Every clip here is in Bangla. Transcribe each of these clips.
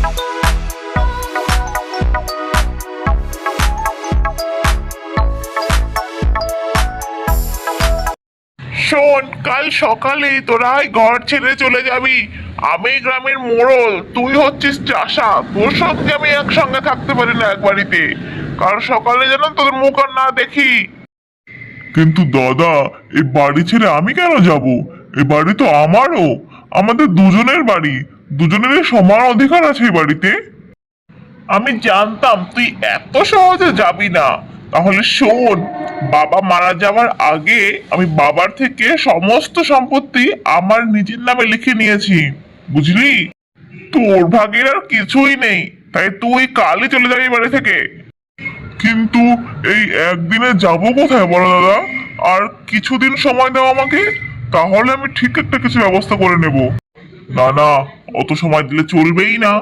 শোন, কাল সকালেই তোরা ঘর ছেড়ে চলে যাবি। আমি গ্রামের মোড়ল, তুই হচ্ছিস চাষা। তোর সঙ্গে আমি একসঙ্গে থাকতে পারি না এক বাড়িতে। কাল সকালে যেন তোর মুখ আর না দেখি। কিন্তু দাদা, এই বাড়ি ছেড়ে আমি কেন যাব? এই বাড়ি তো আমারও, আমাদের দুজনের বাড়ি। দুজনের সমান অধিকার আছে এই বাড়িতে। আমি জানতাম তুই এত সহজে যাবি না। তাহলে শোন, বাবা মারা যাওয়ার আগে আমি বাবার থেকে সমস্ত সম্পত্তি আমার নিজের নামে লিখে নিয়েছি, বুঝলি? তোর ভাগের আর কিছুই নেই, তাই তুই কালই চলে যাবি বাড়ি থেকে। কিন্তু এই একদিনে যাব কোথায় বলো দাদা? আর কিছুদিন সময় দাও আমাকে, তাহলে আমি ঠিক একটা কিছু ব্যবস্থা করে নেব। না না, অত সময় দিলে চলবেই না।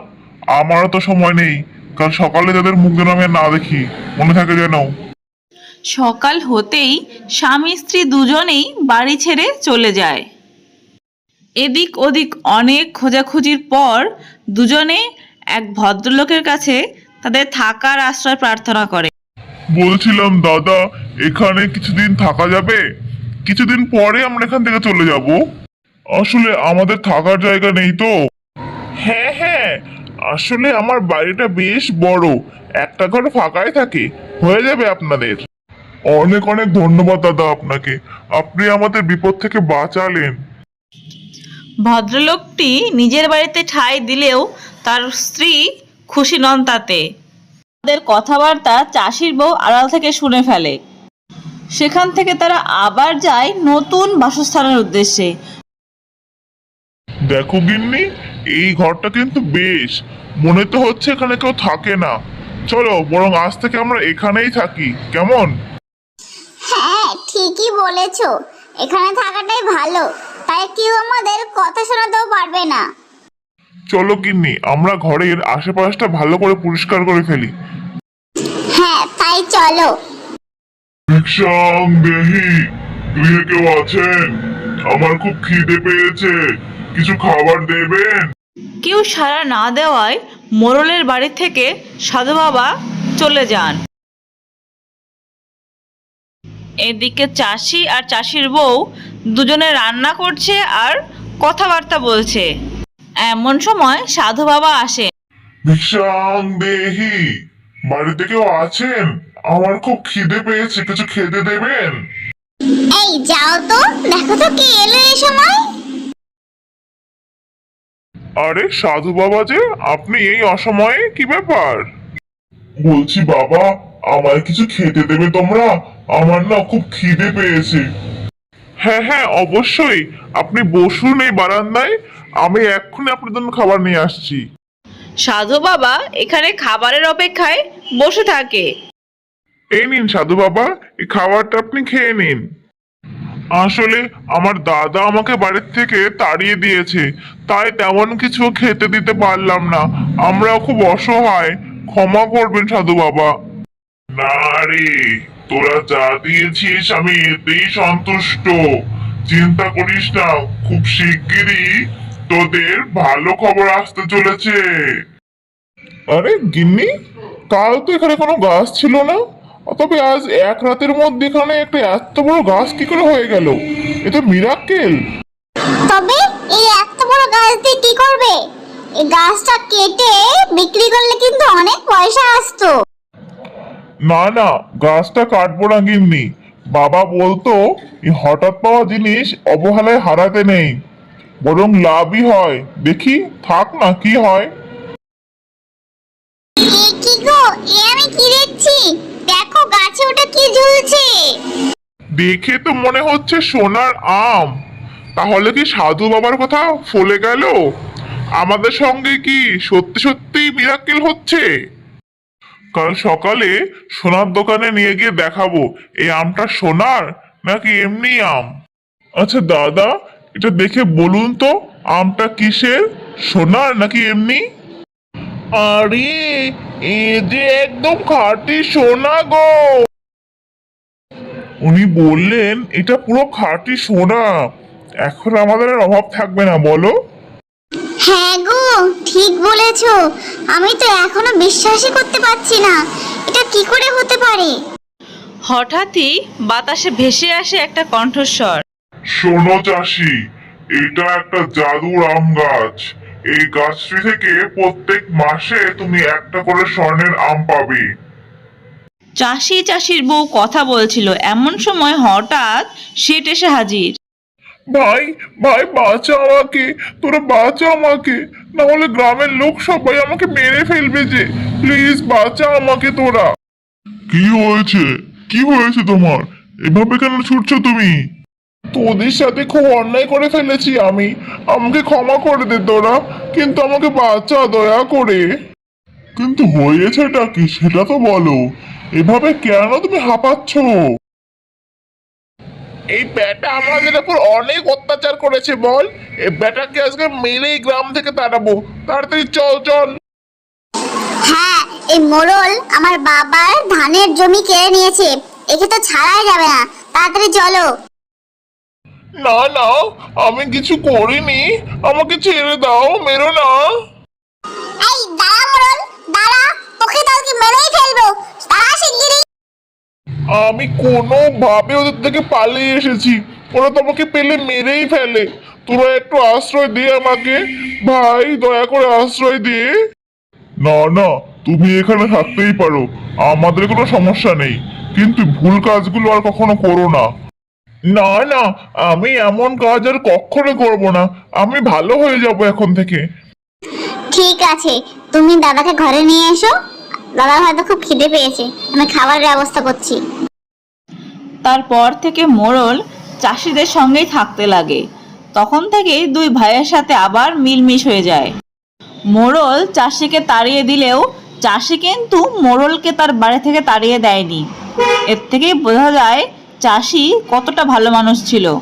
আমারও তো সময় নেই। কাল সকালে তাদের মুখ যেন আমি না দেখি, মনে থাকে যেন। সকাল হতেই স্বামী স্ত্রী দুজনেই বাড়ি ছেড়ে চলে যায়। এদিক ওদিক অনেক খোঁজাখুঁজির পর দুজনে এক ভদ্রলোকের কাছে তাদের থাকার আশ্রয় প্রার্থনা করে। বলছিলাম দাদা, এখানে কিছুদিন থাকা যাবে? কিছুদিন পরে আমরা এখান থেকে চলে যাব। আসলে আমাদের থাকার জায়গা নেই তো। হ্যাঁ হ্যাঁ, আসলে আমার বাড়িটা বেশ বড়, একটা ঘর ফাঁকাই থাকে, হয়ে যাবে আপনাদের। অনেক অনেক ধন্যবাদ দাদা আপনাকে, আপনি আমাদের বিপদ থেকে বাঁচালেন। ভদ্রলোকটি নিজের বাড়িতে ঠাঁই দিলেও তার স্ত্রী খুশি নন তাতে। তাদের কথাবার্তা চাষির বউ আড়াল থেকে শুনে ফেলে। সেখান থেকে তারা আবার যায় নতুন বাসস্থানের উদ্দেশ্যে। দেখো গিন্নি, এই ঘরটা কিন্তু বেশ, মনে তো হচ্ছে এখানে কেউ থাকে না। চলো বরং আজ থেকে আমরা এখানেই থাকি, কেমন? হ্যাঁ, ঠিকই বলেছো। এখানে থাকাটাই ভালো, তাই কেউ আমাদের কথা শোনাতেও পারবে না। চলো গিন্নি, আমরা ঘরের আশেপাশটা ভালো করে পরিষ্কার করে ফেলি। হ্যাঁ, তাই চলো। ভিক্ষাং দেহি, গৃহে কেউ আছেন? আমার খুব খিদে পেয়েছে, কিছু খাবার দেবেন? কেউ সাড়া না দেওয়ায় মোড়লের বাড়ি থেকে সাধু বাবা চলে যান। এদিকে চাষি আর চাষির বউ দুজনে রান্না করছে আর কথাবার্তা বলছে। এমন সময় সাধু বাবা আসে। ভিক্ষাং দেহি, বাড়িতে কেউ আছেন? আমার খুব খিদে পেয়েছে, কিছু খেতে দেবেন? এই যাও তো, দেখো তো কে এলো এই সময়। আরে সাধু বাবা যে, আপনি এই অসময়ে, কি ব্যাপার? বলছি বাবা, আমায় কিছু খেতে দেবে তোমরা? আমার না খুব খিদে পেয়েছে। হ্যাঁ হ্যাঁ, অবশ্যই, আপনি বসুন এই বারান্দায়, আমি এক্ষুনি আপনার জন্য খাবার নিয়ে আসছি। সাধু বাবা এখানে খাবারের অপেক্ষায় বসে থাকে। এই নিন সাধু বাবা, এই খাবারটা আপনি খেয়ে নিন। আসলে আমার দাদা আমাকে বাড়ির থেকে তাড়িয়ে দিয়েছে, তাই তেমন কিছু খেতে দিতে পারলাম না। আমরা খুব অসহায়, ক্ষমা করবেন সাধু বাবা। না রে, তোরা যা দিয়েছিস আমি এতেই সন্তুষ্ট। চিন্তা করিস না, খুব শিগগিরই তোদের ভালো খবর আসতে চলেছে। আরে গিন্নি, কাল তো এখানে কোনো গাছ ছিল না, তবে আজ এক রাতের মধ্যে এখানে একটা এত বড় গাছ কি করে হয়ে গেল? এ তো মিরাক্কেল। তবে এই এত বড় গাছ দিয়ে কি করবে? এই গাছটা কেটে বিক্রি করলে কিন্তু অনেক পয়সা আসতো। না না, গাছটা কাটবো না গিন্নি। বাবা বলতো এই হঠাৎ পাওয়া জিনিস অবহেলায় হারাতে নেই, বরং লাভই হয়। দেখি থাক না, কি হয়। এ কি গো, এ আমি কি দেখছি? দেখো গাছে ওটা কি ঝুলছে। দেখে তো মনে হচ্ছে সোনার আম। তাহলে কি সাধু বাবার কথা ফলে গেল? আমাদের সঙ্গে কি সত্যি সত্যি মিরাক্কেল হচ্ছে? কাল সকালে সোনার দোকানে নিয়ে গিয়ে দেখাবো এই আমটা সোনার নাকি এমনি আম। আচ্ছা দাদা, এটা দেখে বলুন তো, আমটা কিসের, সোনার নাকি এমনি? আরে, এ যে একদম খাঁটি সোনা গো। উনি বললেন এটা পুরো খাঁটি সোনা। এখন আমাদের আর অভাব থাকবে না, বলো? হ্যাঁ গো, ঠিক বলেছো? আমি তো এখনো বিশ্বাসই করতে পারছি না, এটা কি করে হতে পারে? হঠাৎই বাতাসে ভেসে আসে একটা কণ্ঠস্বর। শোনো চাষি, এটা একটা জাদুর আম গাছ। এই গাছটি থেকে প্রত্যেক মাসে তুমি একটা করে স্বর্ণের আম পাবে। চাষির বউ কথা বলছিল, এমন সময় হঠাৎ শেঠ এসে হাজির। ভাই ভাই বাঁচা আমাকে, তোরা বাঁচা আমাকে, না হলে গ্রামের লোক সবাই আমাকে মেরে ফেলবে যে। প্লিজ বাঁচা আমাকে তোরা। কি হয়েছে? কি হয়েছে তোমার? এভাবে কেন ছুটছো তুমি? তোদের সাথে খুব অন্যায় করে ফেলেছি আমি, আমাকে ক্ষমা করে দে তোরা, কিন্তু আমাকে বাঁচা দয়া করে। কিন্তু হয়েছেটা কি সেটা তো বলো, এভাবে কেন তুমি হাঁপাচ্ছ? এই ব্যাটা আমাদের উপর অনেক অত্যাচার করেছে বল, এই ব্যাটাকে আজকে মেরেই গ্রাম থেকে তাড়াবো। তাড়াতাড়ি চল চল। হ্যাঁ, এই মোড়ল আমার বাবার ধানের জমি কেড়ে নিয়েছে, একে তো ছাড়াই যাবে না, তাড়াতাড়ি চলো। না না, আমি কিছু করিনি, আমাকে ছেড়ে দাও, মেরো না। এই দাঁড়া মোড়ল, দাঁড়া, তোকে তো আজকে মেরেই ফেলবো, দাঁড়া শিগগিরই। আমি কোনোভাবে ওদের থেকে পালিয়ে এসেছি, ওরা তোমাকে পেলে মেরেই ফেলে। তোরা একটু আশ্রয় দে আমাকে, ভাই দয়া করে আশ্রয় দে। না না, তুমি এখানে থাকতেই পারো, আমাদের কোনো সমস্যা নেই, কিন্তু ভুল কাজগুলো আর কখনো করো না। না না, আমি এমন কাজ আর কখনো করব না, আমি ভালো হয়ে যাব এখন থেকে। ঠিক আছে, তুমি দাদাকে ঘরে নিয়ে এসো, দাদার হয়তো খুব খিদে পেয়েছে, আমি খাবারের ব্যবস্থা করছি। তারপর থেকে মোড়ল চাষিদের সঙ্গেই থাকতে লাগে। তখন থেকেই দুই ভাইয়ের সাথে আবার মিলমিশ হয়ে যায়। মোড়ল চাষিকে তাড়িয়ে দিলেও চাষি কিন্তু মোড়লকে তার বাড়ি থেকে তাড়িয়ে দেয়নি। এর থেকেই বোঝা যায় চাষি কতটা ভালো মানুষ ছিল।